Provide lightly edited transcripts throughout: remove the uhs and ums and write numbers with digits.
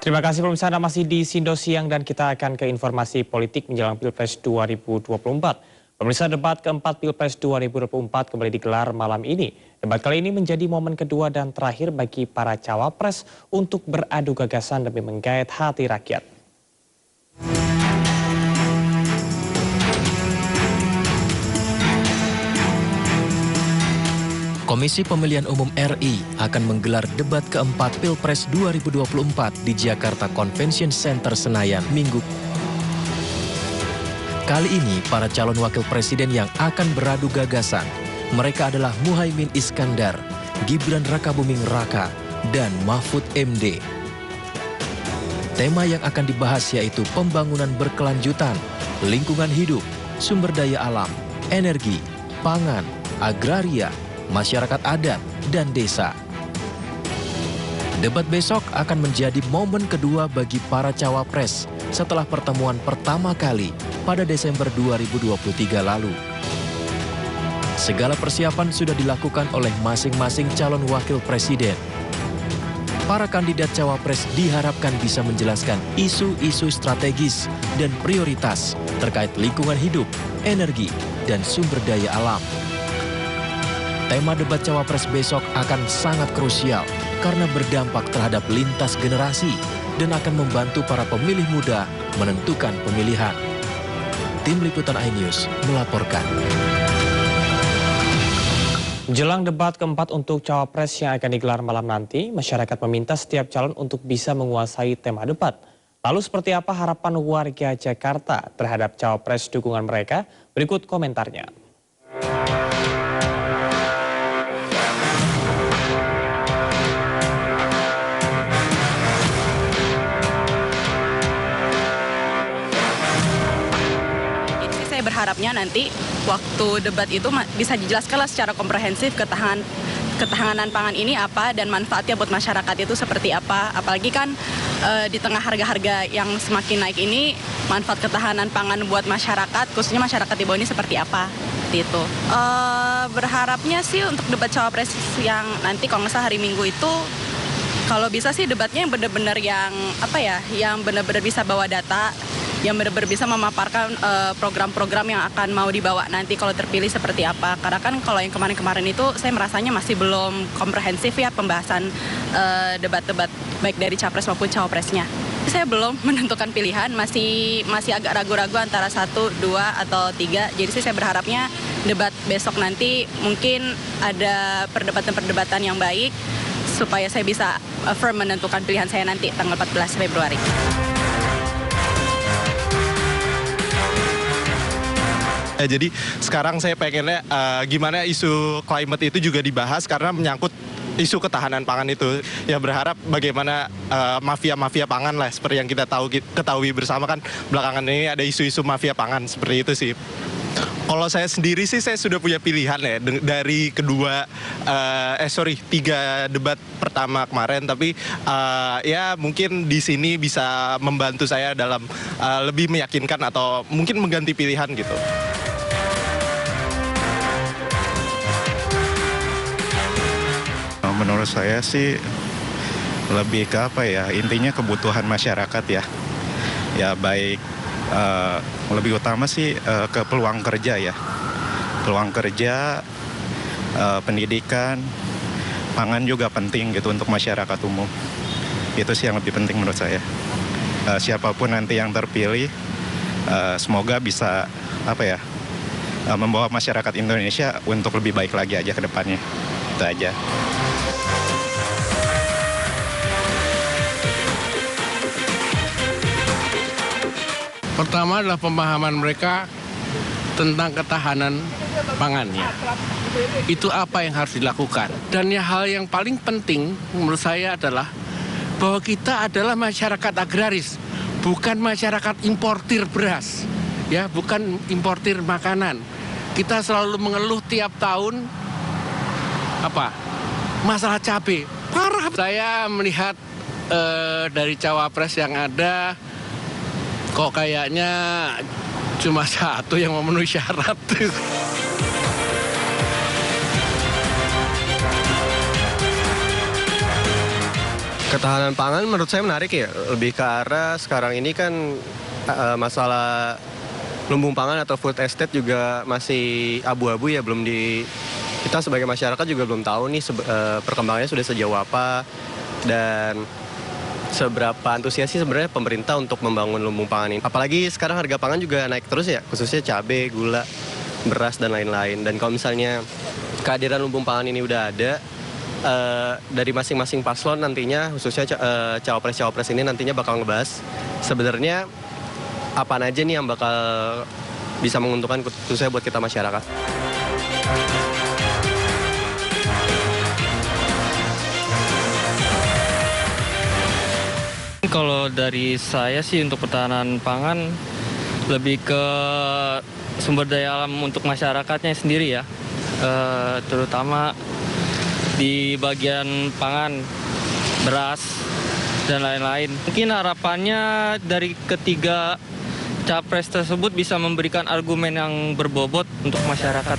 Terima kasih pemirsa, Anda masih di Sindo Siang dan kita akan ke informasi politik menjelang Pilpres 2024. Pemirsa, debat keempat Pilpres 2024 kembali digelar malam ini. Debat kali ini menjadi momen kedua dan terakhir bagi para cawapres untuk beradu gagasan demi menggait hati rakyat. Komisi Pemilihan Umum RI akan menggelar debat keempat Pilpres 2024 di Jakarta Convention Center Senayan Minggu. Kali ini para calon wakil presiden yang akan beradu gagasan, mereka adalah Muhaimin Iskandar, Gibran Rakabuming Raka, dan Mahfud MD. Tema yang akan dibahas yaitu pembangunan berkelanjutan, lingkungan hidup, sumber daya alam, energi, pangan, agraria, masyarakat adat, dan desa. Debat besok akan menjadi momen kedua bagi para cawapres setelah pertemuan pertama kali pada Desember 2023 lalu. Segala persiapan sudah dilakukan oleh masing-masing calon wakil presiden. Para kandidat cawapres diharapkan bisa menjelaskan isu-isu strategis dan prioritas terkait lingkungan hidup, energi, dan sumber daya alam. Tema debat cawapres besok akan sangat krusial karena berdampak terhadap lintas generasi dan akan membantu para pemilih muda menentukan pemilihan. Tim Liputan iNews melaporkan. Jelang debat keempat untuk cawapres yang akan digelar malam nanti, masyarakat meminta setiap calon untuk bisa menguasai tema debat. Lalu seperti apa harapan warga Jakarta terhadap cawapres dukungan mereka? Berikut komentarnya. Berharapnya nanti waktu debat itu bisa dijelaskanlah secara komprehensif ketahanan pangan ini apa dan manfaatnya buat masyarakat itu seperti apa. Apalagi kan di tengah harga-harga yang semakin naik ini, manfaat ketahanan pangan buat masyarakat, khususnya masyarakat di bawah ini seperti apa. Gitu. Berharapnya sih untuk debat cawapres yang nanti kalau nggak salah hari Minggu itu, kalau bisa sih debatnya yang benar-benar yang benar-benar bisa bawa data, yang benar-benar bisa memaparkan program-program yang akan mau dibawa nanti kalau terpilih seperti apa. Karena kan kalau yang kemarin-kemarin itu saya merasanya masih belum komprehensif ya pembahasan debat-debat baik dari capres maupun cawapresnya. Saya belum menentukan pilihan, masih agak ragu-ragu antara 1, 2, atau 3. Jadi saya berharapnya debat besok nanti mungkin ada perdebatan-perdebatan yang baik supaya saya bisa firm menentukan pilihan saya nanti tanggal 14 Februari. Jadi sekarang saya pengennya gimana isu climate itu juga dibahas karena menyangkut isu ketahanan pangan itu. Ya berharap bagaimana mafia-mafia pangan lah seperti yang kita ketahui bersama kan belakangan ini ada isu-isu mafia pangan seperti itu sih. Kalau saya sendiri sih saya sudah punya pilihan ya dari tiga debat pertama kemarin, tapi ya mungkin di sini bisa membantu saya dalam lebih meyakinkan atau mungkin mengganti pilihan gitu. Menurut saya sih lebih ke intinya kebutuhan masyarakat ya. Ya baik lebih utama sih ke peluang kerja ya. Peluang kerja, pendidikan, pangan juga penting gitu untuk masyarakat umum. Itu sih yang lebih penting menurut saya. Siapapun nanti yang terpilih, semoga bisa membawa masyarakat Indonesia untuk lebih baik lagi aja ke depannya. Itu aja. Pertama adalah pemahaman mereka tentang ketahanan pangannya. Itu apa yang harus dilakukan. Dan hal yang paling penting menurut saya adalah bahwa kita adalah masyarakat agraris, bukan masyarakat importir beras, ya, bukan importir makanan. Kita selalu mengeluh tiap tahun masalah cabai. Parah. Saya melihat dari cawapres yang ada, kok kayaknya cuma satu yang memenuhi syarat. Ketahanan pangan menurut saya menarik ya, lebih ke arah sekarang ini kan masalah lumbung pangan atau food estate juga masih abu-abu ya, kita sebagai masyarakat juga belum tahu nih perkembangannya sudah sejauh apa dan seberapa antusias sih sebenarnya pemerintah untuk membangun lumbung pangan ini. Apalagi sekarang harga pangan juga naik terus ya, khususnya cabai, gula, beras dan lain-lain. Dan kalau misalnya kehadiran lumbung pangan ini udah ada, dari masing-masing paslon nantinya, khususnya cawapres-cawapres ini nantinya bakal ngebahas sebenarnya apa aja nih yang bakal bisa menguntungkan khususnya buat kita masyarakat. Kalau dari saya sih untuk pertahanan pangan lebih ke sumber daya alam untuk masyarakatnya sendiri ya, terutama di bagian pangan, beras, dan lain-lain. Mungkin harapannya dari ketiga capres tersebut bisa memberikan argumen yang berbobot untuk masyarakat.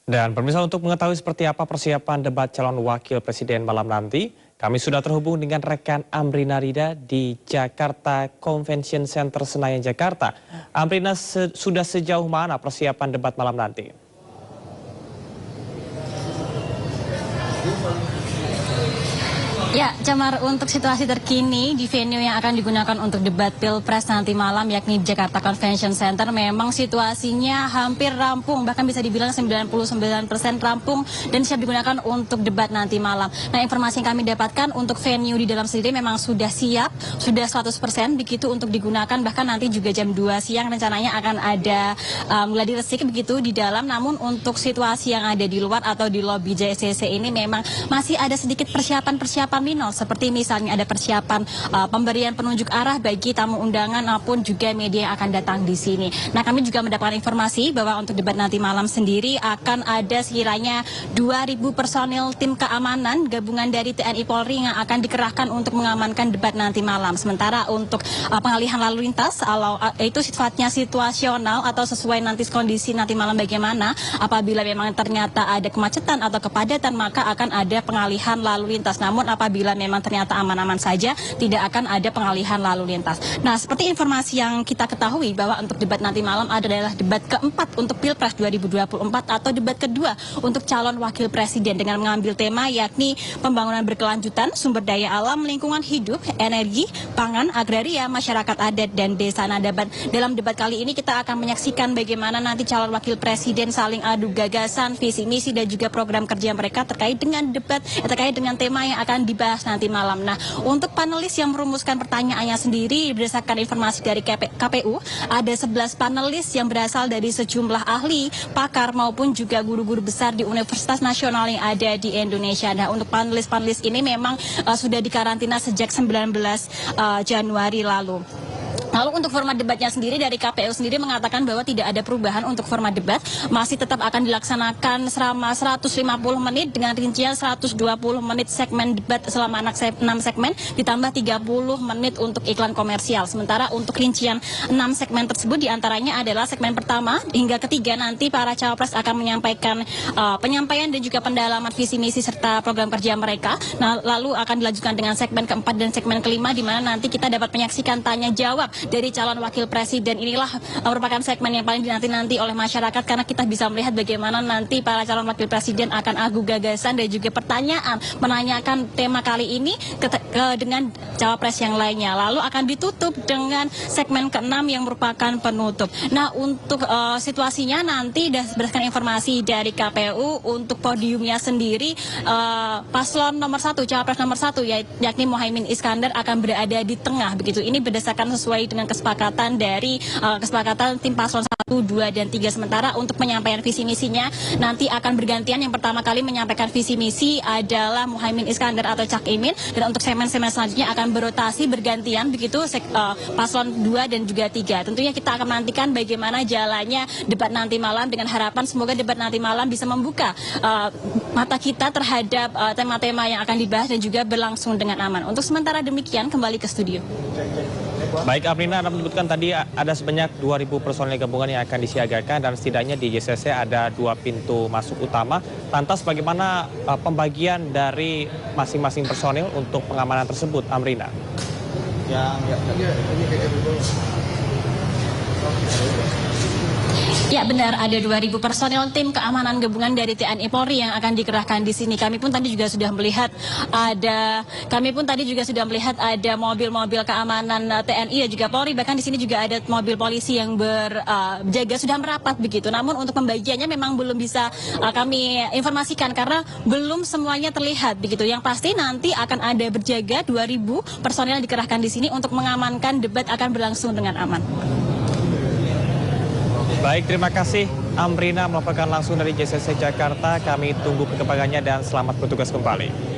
Dan pemirsa, untuk mengetahui seperti apa persiapan debat calon wakil presiden malam nanti, kami sudah terhubung dengan rekan Amrina Rida di Jakarta Convention Center Senayan, Jakarta. Amrina, sudah sejauh mana persiapan debat malam nanti? Ya, Camar, untuk situasi terkini di venue yang akan digunakan untuk debat Pilpres nanti malam, yakni Jakarta Convention Center, memang situasinya hampir rampung, bahkan bisa dibilang 99% rampung dan siap digunakan untuk debat nanti malam. Nah, informasi yang kami dapatkan untuk venue di dalam sendiri memang sudah siap, sudah 100% begitu untuk digunakan, bahkan nanti juga jam 2 siang rencananya akan ada gladi resik begitu di dalam. Namun untuk situasi yang ada di luar atau di lobi JCC ini memang masih ada sedikit persiapan minor, seperti misalnya ada persiapan pemberian penunjuk arah bagi tamu undangan maupun juga media yang akan datang di sini. Nah, kami juga mendapatkan informasi bahwa untuk debat nanti malam sendiri akan ada sekiranya 2.000 personil tim keamanan gabungan dari TNI Polri yang akan dikerahkan untuk mengamankan debat nanti malam. Sementara untuk pengalihan lalu lintas, itu sifatnya situasional atau sesuai nanti kondisi nanti malam bagaimana. Apabila memang ternyata ada kemacetan atau kepadatan, maka akan ada pengalihan lalu lintas. Namun apabila memang ternyata aman-aman saja, tidak akan ada pengalihan lalu lintas. Nah, seperti informasi yang kita ketahui bahwa untuk debat nanti malam adalah debat keempat untuk Pilpres 2024 atau debat kedua untuk calon wakil presiden dengan mengambil tema yakni pembangunan berkelanjutan, sumber daya alam, lingkungan hidup, energi, pangan, agraria, masyarakat adat, dan desa. Nah, dalam debat kali ini kita akan menyaksikan bagaimana nanti calon wakil presiden saling adu gagasan, visi misi, dan juga program kerja mereka terkait dengan debat, terkait dengan tema yang akan dibahas nanti malam. Nah, untuk panelis yang merumuskan pertanyaannya sendiri berdasarkan informasi dari KPU, ada 11 panelis yang berasal dari sejumlah ahli, pakar maupun juga guru-guru besar di Universitas Nasional yang ada di Indonesia. Nah, untuk panelis-panelis ini memang sudah dikarantina sejak 19 Januari lalu. Lalu untuk format debatnya sendiri dari KPU sendiri mengatakan bahwa tidak ada perubahan untuk format debat, masih tetap akan dilaksanakan selama 150 menit dengan rincian 120 menit segmen debat selama 6 segmen ditambah 30 menit untuk iklan komersial. Sementara untuk rincian 6 segmen tersebut diantaranya adalah segmen pertama hingga ketiga nanti para cawapres akan menyampaikan penyampaian dan juga pendalaman visi misi serta program kerja mereka. Nah, lalu akan dilanjutkan dengan segmen keempat dan segmen kelima di mana nanti kita dapat menyaksikan tanya jawab dari calon wakil presiden. Inilah merupakan segmen yang paling dinanti-nanti oleh masyarakat karena kita bisa melihat bagaimana nanti para calon wakil presiden akan adu gagasan dan juga pertanyaan menanyakan tema kali ini dengan cawapres yang lainnya. Lalu akan ditutup dengan segmen ke-6 yang merupakan penutup. Nah, untuk situasinya nanti berdasarkan informasi dari KPU untuk podiumnya sendiri paslon nomor 1, cawapres nomor 1 yakni Muhaimin Iskandar akan berada di tengah begitu. Ini berdasarkan sesuai dengan kesepakatan dari kesepakatan tim paslon 1, 2, dan 3. Sementara untuk penyampaian visi misinya nanti akan bergantian. Yang pertama kali menyampaikan visi misi adalah Muhaimin Iskandar atau Cak Imin, dan untuk segmen-segmen selanjutnya akan berotasi bergantian begitu paslon 2 dan juga 3. Tentunya kita akan menantikan bagaimana jalannya debat nanti malam dengan harapan semoga debat nanti malam bisa membuka mata kita terhadap tema-tema yang akan dibahas dan juga berlangsung dengan aman. Untuk sementara demikian, kembali ke studio. Baik Amrina, Anda menyebutkan tadi ada sebanyak 2.000 personel gabungan yang akan disiagakan dan setidaknya di JCC ada 2 pintu masuk utama. Lantas bagaimana pembagian dari masing-masing personel untuk pengamanan tersebut, Amrina? Ya benar, ada 2.000 personel tim keamanan gabungan dari TNI Polri yang akan dikerahkan di sini. Kami pun tadi juga sudah melihat ada mobil-mobil keamanan TNI dan juga Polri. Bahkan di sini juga ada mobil polisi yang berjaga sudah merapat begitu. Namun untuk pembagiannya memang belum bisa kami informasikan karena belum semuanya terlihat begitu. Yang pasti nanti akan ada berjaga 2.000 personel yang dikerahkan di sini untuk mengamankan debat akan berlangsung dengan aman. Baik, terima kasih Amrina melaporkan langsung dari JCC Jakarta. Kami tunggu perkembangannya dan selamat bertugas kembali.